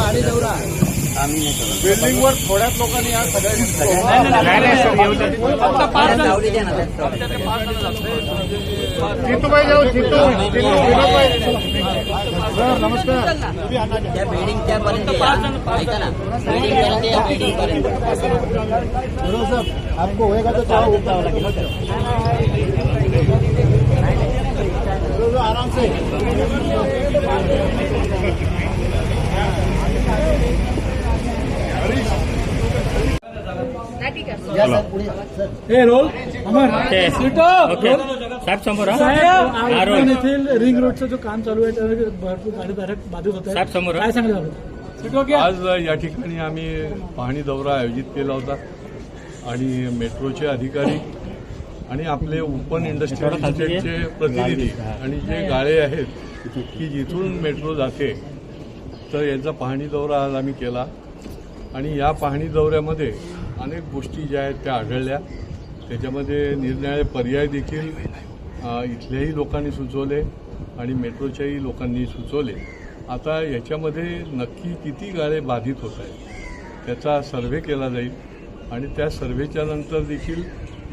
पाणी दौरा बिल्डिंगवर थोड्याच लोकांनी या नमस्कार त्या बिल्डिंगच्या आपको होएगा तो आराम से रोल येथील रिंग रोडचं जो काम चालू आहे त्यावर भरपूर गाडीधारक बाधित होत आहे. समोर काय सांगितलं आज या ठिकाणी आम्ही पाहणी दौरा आयोजित केला होता आणि मेट्रोचे अधिकारी आणि आपले ओपन इंडस्ट्रियल इस्टेटचे प्रतिनिधी आणि जे गाळे आहेत की जिथून मेट्रो जाते तर यांचा पाहणी दौरा आज आम्ही केला आणि या पाहणी दौऱ्यामध्ये अनेक गोष्टी ज्या आहेत त्या आढळल्या. त्याच्यामध्ये निरनिराळे पर्याय देखील इथल्याही लोकांनी सुचवले आणि मेट्रोच्याही लोकांनी सुचवले. आता याच्यामध्ये नक्की किती गाळे बाधित होत आहेत त्याचा सर्व्हे केला जाईल आणि त्या सर्व्हेच्या नंतर देखील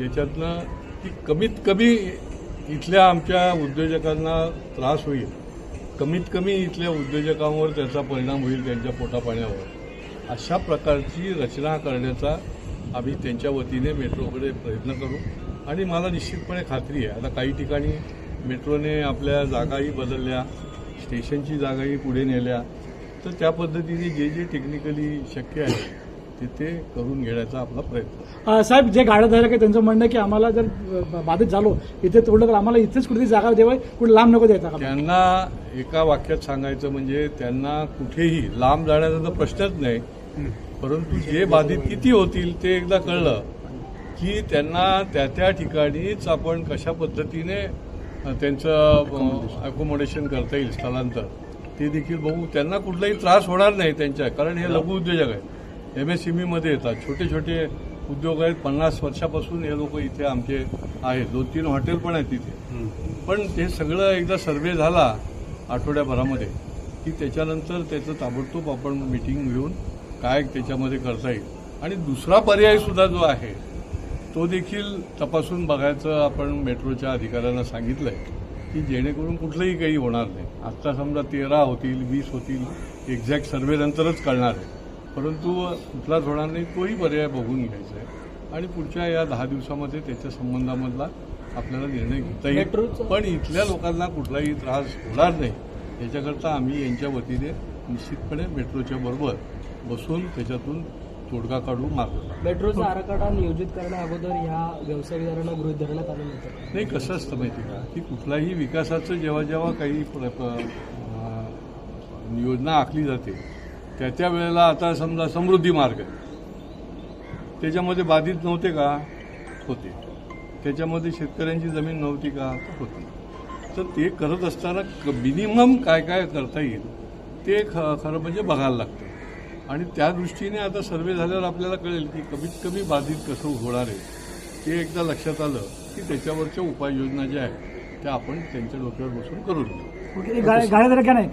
याच्यातनं की कमीत कमी इथल्या आमच्या उद्योजकांना त्रास होईल, कमीत कमी इथल्या उद्योजकांवर त्याचा परिणाम होईल, त्यांच्या पोटापाण्यावर, अशा प्रकारची रचना करण्याचा आम्ही त्यांच्या वतीने मेट्रोकडे प्रयत्न करू. आणि मला निश्चितपणे खात्री आहे आता काही ठिकाणी मेट्रोने आपल्या जागाही बदलल्या, स्टेशनची जागाही पुढे नेल्या, तर त्या पद्धतीने जे जे टेक्निकली शक्य आहे ते करून घेण्याचा आपला प्रयत्न. साहेब, जे गाड्याधारक आहे त्यांचं म्हणणं की आम्हाला जर बाधित झालो इथे तोडलं तर आम्हाला इथेच कुठेतरी जागा द्यावी, कुठे लांब नको द्यायचा. त्यांना एका वाक्यात सांगायचं म्हणजे त्यांना कुठेही लांब जाण्याचा तर प्रश्नच नाही, परंतु जे बाधित किती होतील ते एकदा कळलं की त्यांना त्या ठिकाणीच आपण कशा पद्धतीने त्यांचं अकोमोडेशन करता येईल, स्थलांतर, ते देखील बघू. त्यांना कुठलाही त्रास होणार नाही त्यांच्या, कारण हे लघु उद्योजक आहेत, MSME येतात, छोटे छोटे उद्योग आहेत. 50 वर्षापासून हे लोक इथे आमचे आहेत, 2-3 हॉटेल पण आहेत तिथे. पण ते सगळं एकदा सर्व्हे झाला आठवड्याभरामध्ये की त्याच्यानंतर त्याचं ताबडतोब आपण मीटिंग घेऊन काय त्याच्यामध्ये करता येईल. आणि दुसरा पर्याय सुद्धा जो आहे तो देखील तपासून बघायचं आपण मेट्रोच्या अधिकाऱ्यांना सांगितलंय की जेणेकरून कुठलंही काही होणार नाही. आत्ता समजा 13 होतील, 20 होतील, एक्झॅक्ट सर्व्हे नंतरच कळणार आहे, परंतु कुठलाच होणार नाही, तोही पर्याय बघून घ्यायचा आहे आणि पुढच्या या 10 दिवसामध्ये त्याच्या संबंधामधला आपल्याला निर्णय घेता येईल. पण इथल्या लोकांना कुठलाही त्रास होणार नाही याच्याकरता आम्ही यांच्या वतीने निश्चितपणे मेट्रोच्या बरोबर बसून त्याच्यातून तोडगा काढू मार्ग. मेट्रोचा आराखडा नियोजित करण्या अगोदर ह्या व्यावसायिकांना गृहीत धरण्यात आलं नव्हतं. नाही, कसं असतं माहिती का की कुठलाही विकासाचं जेव्हा जेव्हा काही योजना आखली जाते त्या वेळेला आता समजा समृद्धी मार्ग त्याच्यामध्ये बाधित नव्हते का? होते. त्याच्यामध्ये शेतकऱ्यांची जमीन नव्हती का? होती. तर ते करत असताना मिनिमम काय काय करता येईल ते खरं म्हणजे बघायला लागतं आणि त्या दृष्टीने आता सर्व्हे झाल्यावर आपल्याला कळेल की कमीत कमी बाधित कसं होणार आहे. ते एकदा लक्षात आलं की त्याच्यावरच्या उपाययोजना ज्या आहेत त्या आपण त्यांच्या डोक्यावर बसून करून घेऊ. गाड्या नाही